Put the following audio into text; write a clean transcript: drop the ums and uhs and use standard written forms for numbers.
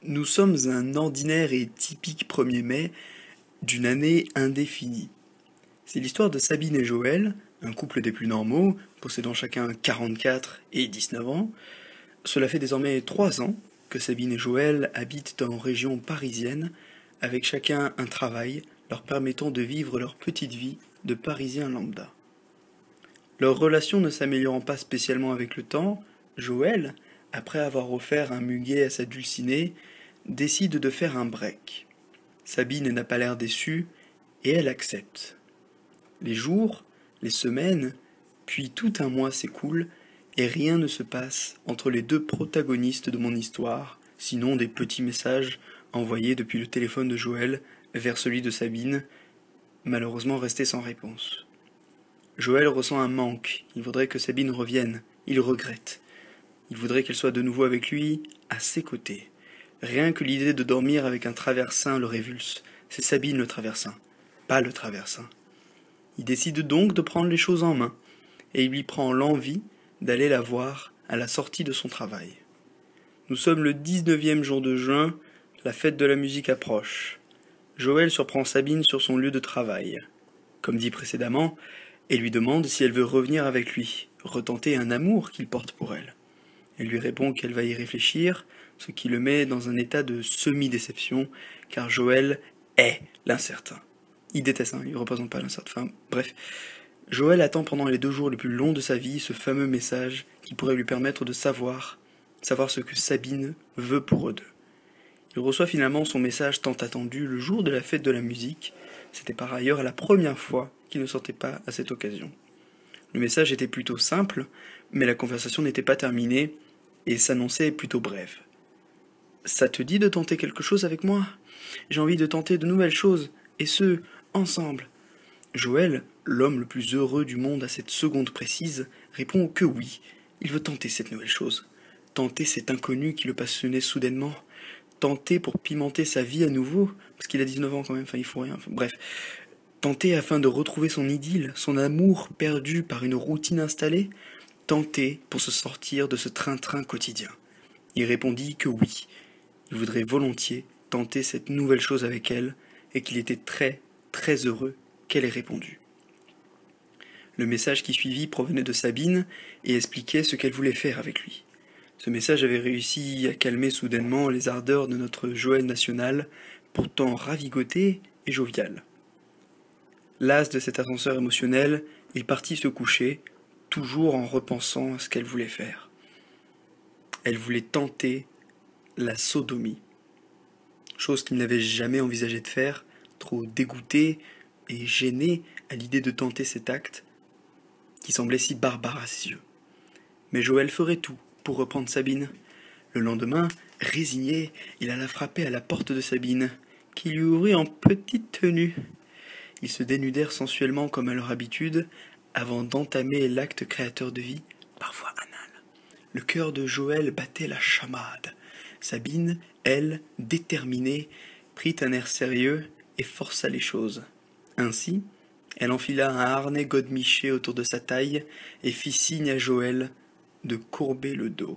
Nous sommes un ordinaire et typique 1er mai d'une année indéfinie. C'est l'histoire de Sabine et Joël, un couple des plus normaux, possédant chacun 44 et 19 ans. Cela fait désormais 3 ans que Sabine et Joël habitent en région parisienne, avec chacun un travail leur permettant de vivre leur petite vie de Parisiens lambda. Leur relation ne s'améliorant pas spécialement avec le temps, Joël, après avoir offert un muguet à sa dulcinée, décide de faire un break. Sabine n'a pas l'air déçue, et elle accepte. Les jours, les semaines, puis tout un mois s'écoulent, et rien ne se passe entre les deux protagonistes de mon histoire, sinon des petits messages envoyés depuis le téléphone de Joël vers celui de Sabine, malheureusement restés sans réponse. Joël ressent un manque, il voudrait que Sabine revienne, il regrette. Il voudrait qu'elle soit de nouveau avec lui, à ses côtés. Rien que l'idée de dormir avec un traversin le révulse. C'est Sabine le traversin, pas le traversin. Il décide donc de prendre les choses en main, et il lui prend l'envie d'aller la voir à la sortie de son travail. Nous sommes le 19e jour de juin, la fête de la musique approche. Joël surprend Sabine sur son lieu de travail. Comme dit précédemment, et lui demande si elle veut revenir avec lui, retenter un amour qu'il porte pour elle. Elle lui répond qu'elle va y réfléchir, ce qui le met dans un état de semi-déception, car Joël est l'incertain. Il déteste, il ne représente pas l'incertain. Enfin, bref, Joël attend pendant les 2 jours les plus longs de sa vie ce fameux message qui pourrait lui permettre de savoir ce que Sabine veut pour eux deux. Il reçoit finalement son message tant attendu le jour de la fête de la musique. C'était par ailleurs la première fois qu'il ne sortait pas à cette occasion. Le message était plutôt simple, mais la conversation n'était pas terminée et s'annonçait plutôt brève. « Ça te dit de tenter quelque chose avec moi ? J'ai envie de tenter de nouvelles choses, et ce, ensemble. » Joël, l'homme le plus heureux du monde à cette seconde précise, répond que oui, il veut tenter cette nouvelle chose. Tenter cet inconnu qui le passionnait soudainement. Tenter pour pimenter sa vie à nouveau, parce qu'il a 19 ans quand même, il faut rien, bref. Tenter afin de retrouver son idylle, son amour perdu par une routine installée. Tenter pour se sortir de ce train-train quotidien. Il répondit que oui, il voudrait volontiers tenter cette nouvelle chose avec elle, et qu'il était très, très heureux qu'elle ait répondu. Le message qui suivit provenait de Sabine et expliquait ce qu'elle voulait faire avec lui. Ce message avait réussi à calmer soudainement les ardeurs de notre Joël national, pourtant ravigoté et jovial. Las de cet ascenseur émotionnel, il partit se coucher, toujours en repensant à ce qu'elle voulait faire. Elle voulait tenter la sodomie, chose qu'il n'avait jamais envisagé de faire, trop dégoûté et gêné à l'idée de tenter cet acte qui semblait si barbare à ses yeux. Mais Joël ferait tout pour reprendre Sabine. Le lendemain, résigné, il alla frapper à la porte de Sabine, qui lui ouvrit en petite tenue. Ils se dénudèrent sensuellement comme à leur habitude, avant d'entamer l'acte créateur de vie, parfois anal. Le cœur de Joël battait la chamade. Sabine, elle, déterminée, prit un air sérieux et força les choses. Ainsi, elle enfila un harnais godemiché autour de sa taille et fit signe à Joël de courber le dos.